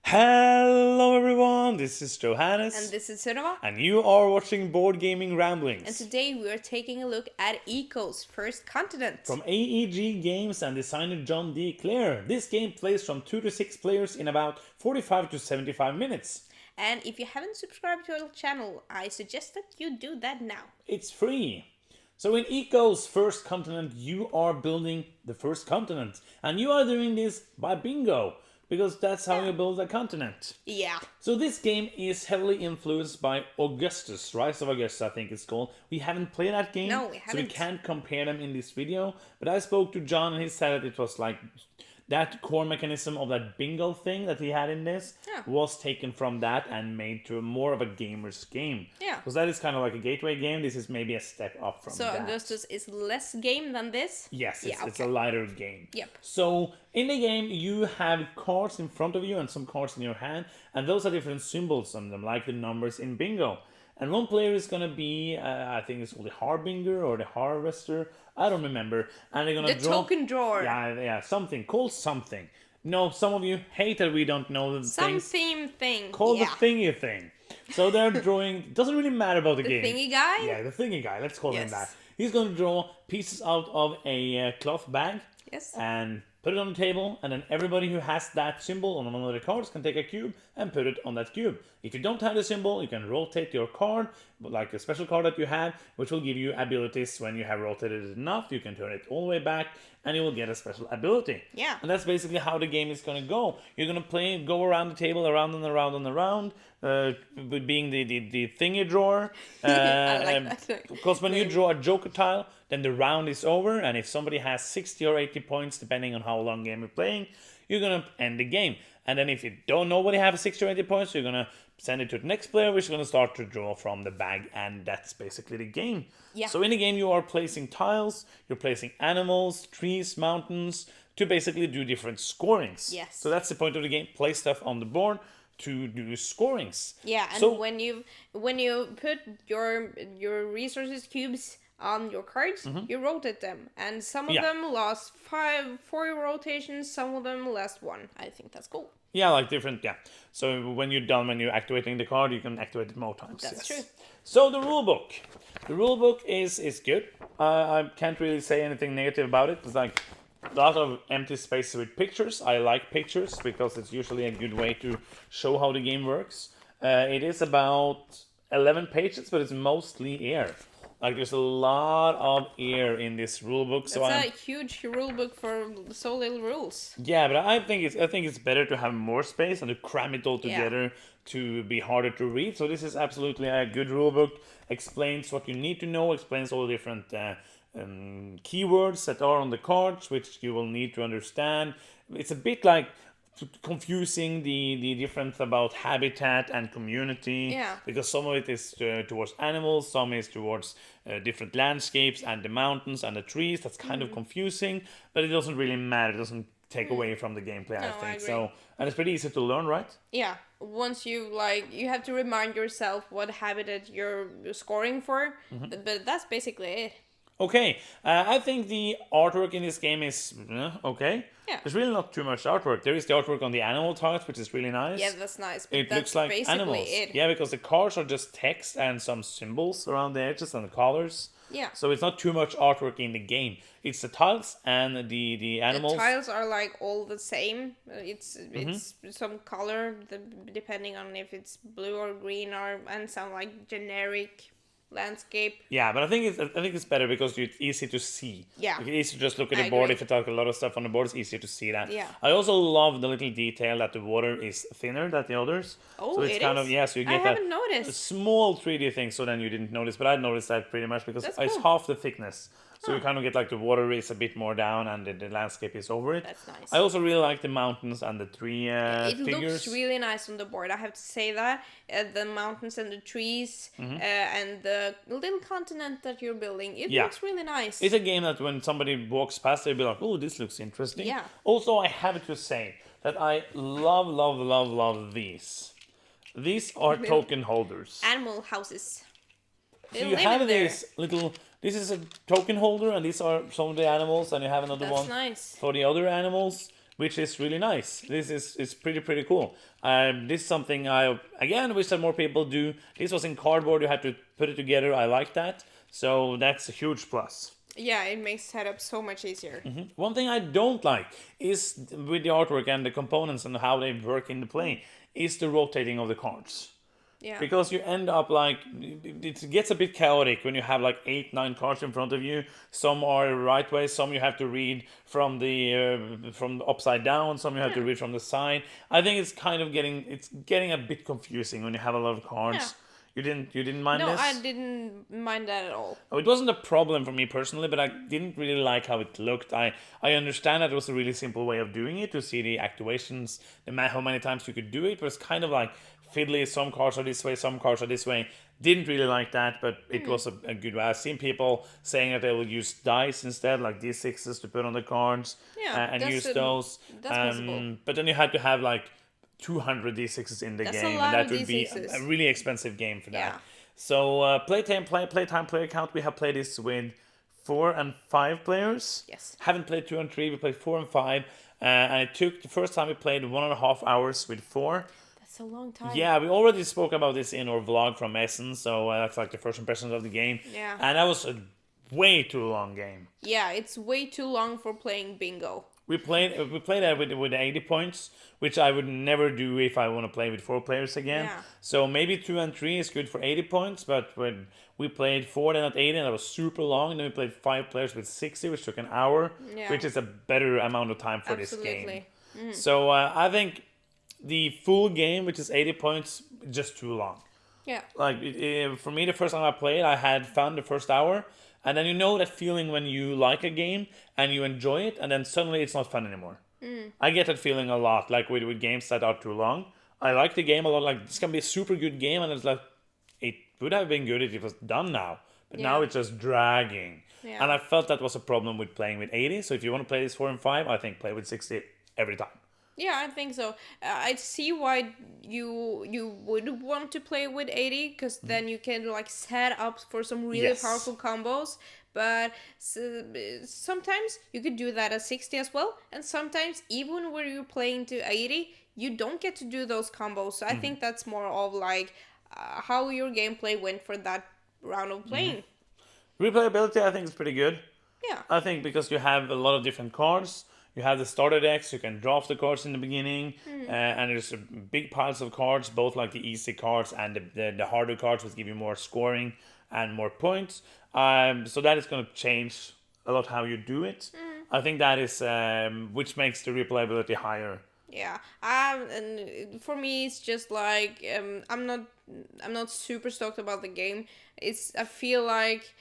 Hello everyone, this is Johannes. And this is Sunava. And you are watching Board Gaming Ramblings. And today we are taking a look at Eco's First Continent. From AEG Games and designer John D. This game plays from 2 to 6 players in about 45 to 75 minutes. And if you haven't subscribed to our channel, I suggest that you do that now. It's free. So in Eco's First Continent, you are building the first continent. And you are doing this by bingo. Because that's how you build a continent. Yeah. So this game is heavily influenced by Augustus, Rise of Augustus, I think it's called. We haven't played that game, No, we haven't. so we can't compare them in this video. But I spoke to John and he said that it was like that core mechanism of that bingo thing that he had in this was taken from that and made to more of a gamer's game. Yeah. Because that is kind of like a gateway game. This is maybe a step up from that. So Augustus is less game than this? Yes, it's okay. a lighter game. Yep. So in the game, you have cards in front of you and some cards in your hand, and those are different symbols on them, like the numbers in bingo. And one player is going to be, I think it's called the Harbinger or the Harvester. I don't remember. And they're going to The draw... token drawer. Yeah, something. Called something. No, some of you hate that we don't know the Some things. theme thing. Called the thingy thing. So they're drawing... It doesn't really matter about the game. The thingy guy? Yeah, the thingy guy. Let's call him Yes. that. He's going to draw pieces out of a cloth bag. Yes. And put it on the table, and then everybody who has that symbol on one of the cards can take a cube and put it on that cube. If you don't have the symbol, you can rotate your card, like a special card that you have, which will give you abilities. When you have rotated it enough, you can turn it all the way back, and you will get a special ability. Yeah. And that's basically how the game is going to go. You're going to go around the table, around and around and around, being the thingy drawer. I like that. Because when you draw a joker tile, then the round is over, and if somebody has 60 or 80 points, depending on how long game you're playing, you're going to end the game. And then if you don't know nobody have 60 or 80 points, you're going to send it to the next player, which is going to start to draw from the bag, and that's basically the game. Yeah. So in the game, you are placing tiles, you're placing animals, trees, mountains, to basically do different scorings. Yes. So that's the point of the game, place stuff on the board to do scorings. Yeah, and so, when you put your resources cubes on your cards, you rotate them, and some of them last 4 rotations, some of them last 1. I think that's cool. Yeah, like different, So when you're done, when you're activating the card, you can activate it more times. That's true. So the rulebook. The rulebook is good. I can't really say anything negative about it. It's like a lot of empty space with pictures. I like pictures because it's usually a good way to show how the game works. It is about 11 pages, but it's mostly air. Like there's a lot of air in this rulebook. So it's a huge rulebook for so little rules. Yeah, but I think it's better to have more space and to cram it all together to be harder to read. So this is absolutely a good rulebook. Explains what you need to know. Explains all the different keywords that are on the cards, which you will need to understand. It's a bit like confusing the difference about habitat and community, because some of it is towards animals, some is towards different landscapes and the mountains and the trees. That's kind of confusing, but it doesn't really matter. It doesn't take away from the gameplay. I think so, and it's pretty easy to learn, right? Yeah, once you have to remind yourself what habitat you're scoring for, but that's basically it. Okay, I think the artwork in this game is okay. Yeah. There's really not too much artwork. There is the artwork on the animal tiles, which is really nice. Yeah, that's nice. But It that's looks like basically animals. it. Yeah, because the cards are just text and some symbols around the edges and the colors. Yeah. So it's not too much artwork in the game. It's the tiles and the animals. The tiles are like all the same. It's some color depending on if it's blue or green and some like generic landscape. Yeah, but I think it's better because it's easy to see. Yeah. It's easy to just look at the board. If you talk a lot of stuff on the board, it's easier to see that. Yeah. I also love the little detail that the water is thinner than the others. Oh, so it's so you get I haven't noticed. a small 3D thing, so then you didn't notice, but I noticed that pretty much because That's it's cool. half the thickness. So you kind of get like the water is a bit more down and the landscape is over it. That's nice. I also really like the mountains and the tree it figures. looks really nice on the board, I have to say that. The mountains and the trees and the little continent that you're building, it looks really nice. It's a game that when somebody walks past, they'll be like, oh, this looks interesting. Yeah. Also, I have to say that I love these. These are token holders. Animal houses. So you have these little... This is a token holder, and these are some of the animals, and you have another one nice. for the other animals. which is really nice. This is pretty cool. This is something I again wish that more people do. This was in cardboard. You had to put it together. I like that. So that's a huge plus. Yeah, it makes setup so much easier. One thing I don't like is with the artwork and the components and how they work in the play is the rotating of the cards. Yeah. Because you end up like, it gets a bit chaotic when you have like 8-9 cards in front of you. Some are right way, some you have to read from the upside down, some you have to read from the side. I think it's kind of getting a bit confusing when you have a lot of cards. Yeah. You didn't mind No, this? I didn't mind that at all. Oh, it wasn't a problem for me personally, but I didn't really like how it looked. I understand that it was a really simple way of doing it, to see the activations, how many times you could do it, but it's kind of like fiddly. Some cards are this way, some cards are this way. Didn't really like that, but it was a good way. I've seen people saying that they will use dice instead, like D6s to put on the cards, Yeah, and use those. that's possible. But then you had to have like 200 D6s in the That's a game, lot and that of would be D6s. a really expensive game for that. Yeah. So playtime player count, we have played this with 4 and 5 players. Yes. Haven't played 2 and 3, we played 4 and 5. And it took, the first time we played 1.5 hours with 4. That's a long time. Yeah, we already spoke about this in our vlog from Essen, so that's like the first impressions of the game. Yeah. And that was a way too long game. Yeah, it's way too long for playing bingo. We played that with 80 points, which I would never do if I want to play with 4 players again. Yeah. So maybe 2 and 3 is good for 80 points, but when we played 4 then at 80, and that was super long. And then we played 5 players with 60, which took an hour, Yeah. which is a better amount of time for this game. Absolutely. So I think the full game, which is 80 points, just too long. Yeah. Like for me, the first time I played, I had fun the first hour. And then you know that feeling when you like a game and you enjoy it, and then suddenly it's not fun anymore. I get that feeling a lot, like with games that are too long. I like the game a lot, like this can be a super good game, and it's like, it would have been good if it was done now. But now it's just dragging. Yeah. And I felt that was a problem with playing with 80. So if you want to play this 4 and 5, I think play with 60 every time. Yeah, I think so. I see why you would want to play with 80, because then you can like set up for some really Yes. powerful combos. But sometimes you could do that at 60 as well, and sometimes even when you're playing to 80, you don't get to do those combos. So I think that's more of like how your gameplay went for that round of playing. Replayability, I think, is pretty good. Yeah. I think because you have a lot of different cards. You have the starter decks, you can draft the cards in the beginning, and there's big piles of cards, both like the easy cards and the harder cards, which give you more scoring and more points. So that is going to change a lot how you do it. I think that is which makes the replayability higher. Yeah, and for me, it's just like I'm not super stoked about the game. I feel like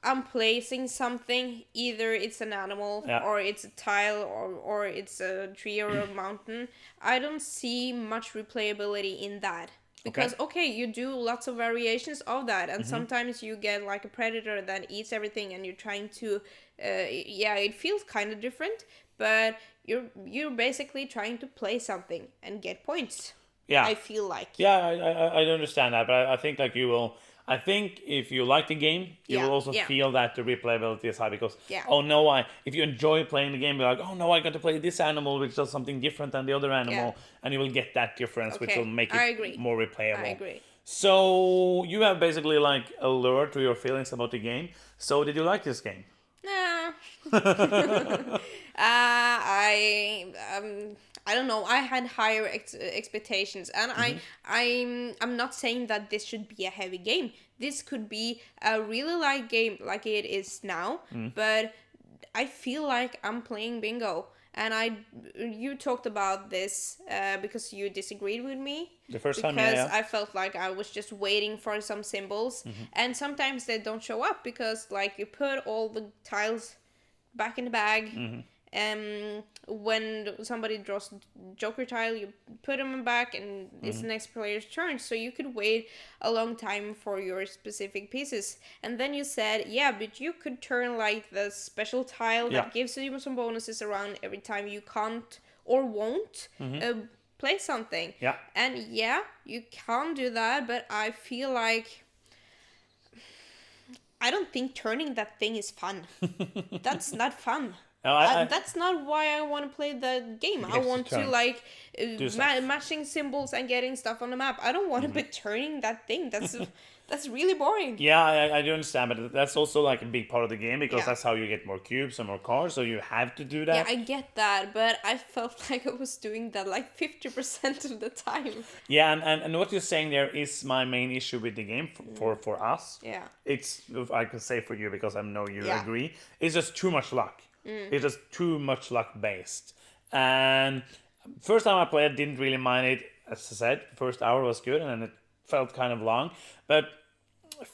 I'm placing something. Either it's an animal, or it's a tile, or it's a tree or a mountain. I don't see much replayability in that. Because, okay, you do lots of variations of that, and sometimes you get like a predator that eats everything, and you're trying to, it feels kind of different, but you're basically trying to play something and get points. Yeah, I feel like. Yeah, I understand that, but I think like you will. I think if you like the game, you will also feel that the replayability is high because, if you enjoy playing the game, you're like, oh no, I got to play this animal which does something different than the other animal, and you will get that difference, which will make it more replayable. I agree. So you have basically like alert to your feelings about the game. So did you like this game? Nah. I don't know. I had higher expectations, and I'm not saying that this should be a heavy game. This could be a really light game, like it is now. But I feel like I'm playing bingo, and you talked about this because you disagreed with me the first time. Because I felt like I was just waiting for some symbols, and sometimes they don't show up because like you put all the tiles back in the bag. When somebody draws joker tile, you put them back, and it's the next player's turn. So you could wait a long time for your specific pieces. And then you said, but you could turn like the special tile that gives you some bonuses around every time you can't or won't play something. Yeah. And you can do that, but I feel like I don't think turning that thing is fun. That's not fun. No, that's not why I want to play the game. I want to like matching symbols and getting stuff on the map. I don't want to be turning that thing. That's really boring. Yeah, I do understand, but that's also like a big part of the game because that's how you get more cubes and more cars, so you have to do that. Yeah, I get that, but I felt like I was doing that like 50% of the time. Yeah, and what you're saying there is my main issue with the game for us. Yeah. It's, I can say for you because I know you agree, it's just too much luck. It's just too much luck based. And first time I played, didn't really mind it. As I said, first hour was good, and then it felt kind of long. But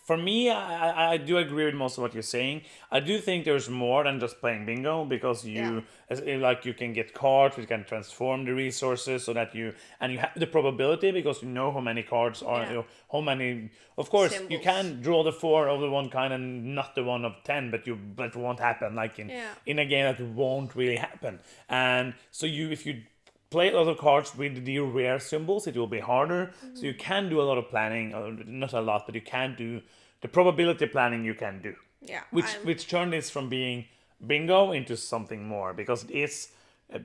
for me, I do agree with most of what you're saying. I do think there's more than just playing bingo because you can get cards, you can transform the resources so that you have the probability because you know how many cards are, how many. Of course, symbols. You can draw the 4 of the one kind and not the one of 10, but it won't happen. Like in a game that won't really happen. And so if you play a lot of cards with the rare symbols, it will be harder. So you can do a lot of planning, not a lot, but you can do the probability planning you can do. Yeah. Which turned this from being bingo into something more because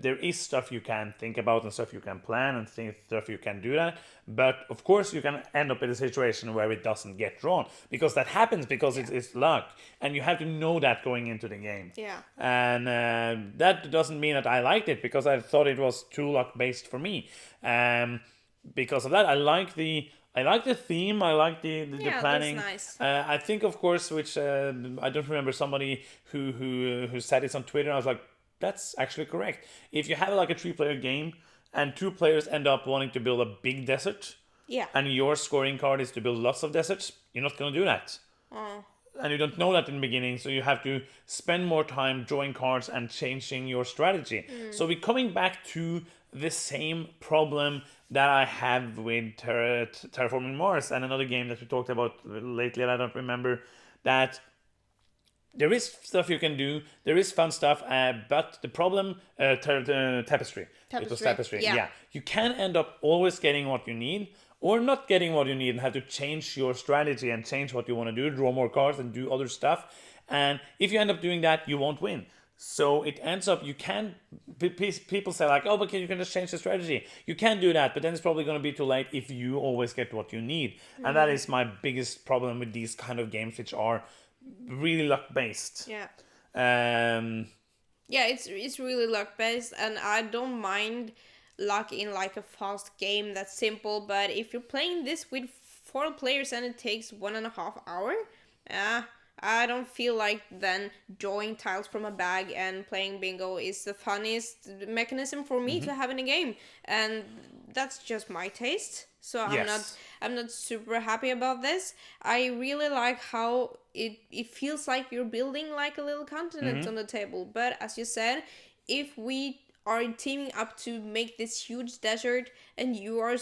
there is stuff you can think about and stuff you can plan and stuff you can do that. But of course you can end up in a situation where it doesn't get drawn because that happens because it's luck and you have to know that going into the game. Yeah. And that doesn't mean that I liked it because I thought it was too luck based for me. Because of that, I like the theme. I like the planning. That's nice. I think, of course, which I don't remember, somebody who said this on Twitter. I was like, that's actually correct. If you have like a 3-player game and 2 players end up wanting to build a big desert, and your scoring card is to build lots of deserts, you're not going to do that. And you don't know that in the beginning, so you have to spend more time drawing cards and changing your strategy. So we're coming back to the same problem that I have with Terraforming Mars and another game that we talked about lately, and I don't remember that. There is stuff you can do. There is fun stuff, but the problem, tapestry. It was tapestry. Yeah. You can end up always getting what you need, or not getting what you need, and have to change your strategy and change what you want to do, draw more cards and do other stuff. And if you end up doing that, you won't win. So it ends up, you can, people say like, oh, but you can just change the strategy. You can do that, but then it's probably going to be too late if you always get what you need. And that is my biggest problem with these kind of games, which are really luck based. It's really luck based, and I don't mind luck in like a fast game that's simple, but if you're playing this with 4 players and it takes 1.5 hours, I don't feel like then drawing tiles from a bag and playing bingo is the funniest mechanism for me to have in a game, and that's just my taste. So I'm not super happy about this. I really like how it feels like you're building like a little continent on the table. But as you said, if we are teaming up to make this huge desert and you are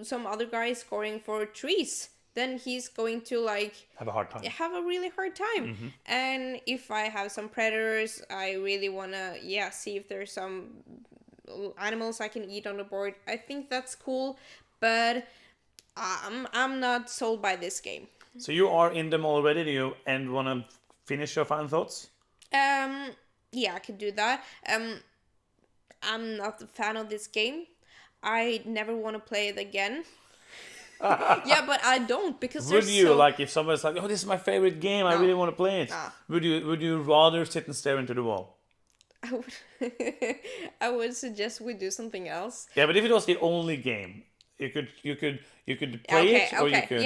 some other guy scoring for trees, then he's going to like have a hard time. Have a really hard time. And if I have some predators, I really wanna see if there's some animals I can eat on the board. I think that's cool, but I'm not sold by this game. So you are in them already, do you and want to finish your final thoughts? I could do that. I'm not a fan of this game. I never want to play it again. But I don't, because would you like if someone's like, oh, this is my favorite game, I really want to play it? Would you rather sit and stare into the wall? I would suggest we do something else. Yeah, but if it was the only game, you could play it, or you could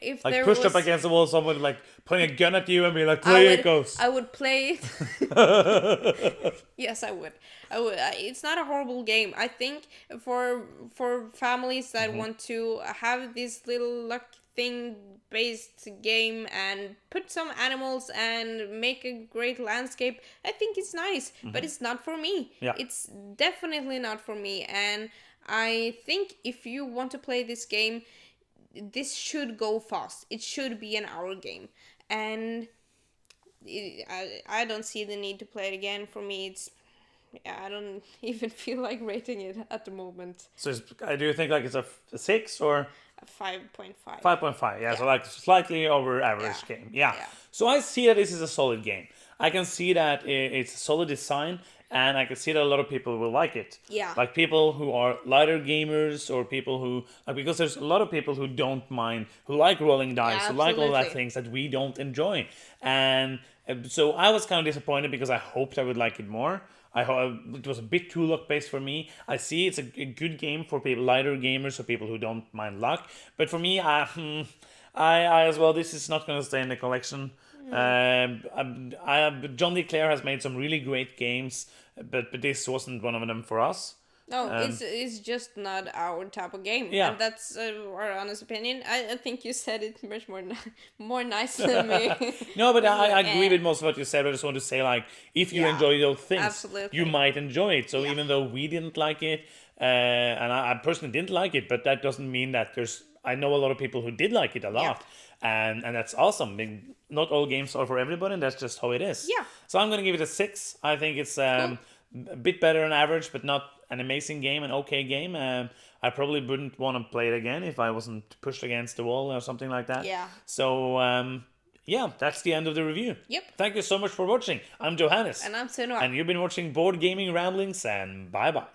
if like there pushed was... up against the wall, someone like pointing a gun at you and be like, play it, Ghost. I would play it. Yes, I would. It's not a horrible game. I think for families that want to have this little luck thing based game and put some animals and make a great landscape, I think it's nice, but it's not for me. It's definitely not for me. And I think if you want to play this game, this should go fast. It should be an hour game, and I don't see the need to play it again. For me, it's I don't even feel like rating it at the moment. So do you think like it's a 6 or a 5.5? 5.5, so like slightly over average game. So I see that this is a solid game. I can see that it's a solid design, and I can see that a lot of people will like it. Yeah. Like people who are lighter gamers, or people who because there's a lot of people who don't mind, who like rolling dice, who like all that absolutely. things that we don't enjoy, and so I was kind of disappointed because I hoped I would like it more. It was a bit too luck based for me. I see it's a good game for people, lighter gamers, or people who don't mind luck. But for me, I as well. This is not going to stay in the collection. John D has made some really great games, but this wasn't one of them for us. No, it's just not our type of game, Yeah. and that's our honest opinion. I think you said it much more nice than me. No, but I agree with most of what you said. I just want to say, like, if you Yeah, enjoy those things, absolutely. you might enjoy it. So Yeah. even though we didn't like it, and I personally didn't like it, but that doesn't mean that I know a lot of people who did like it a lot, and that's awesome. I mean, not all games are for everybody, and that's just how it is. Yeah. So I'm gonna give it a 6. I think it's a bit better than average, but not an amazing game, an okay game. I probably wouldn't want to play it again if I wasn't pushed against the wall or something like that. Yeah. So yeah, that's the end of the review. Yep. Thank you so much for watching. I'm Johannes. And I'm Sunwa. And you've been watching Board Gaming Ramblings, and bye bye.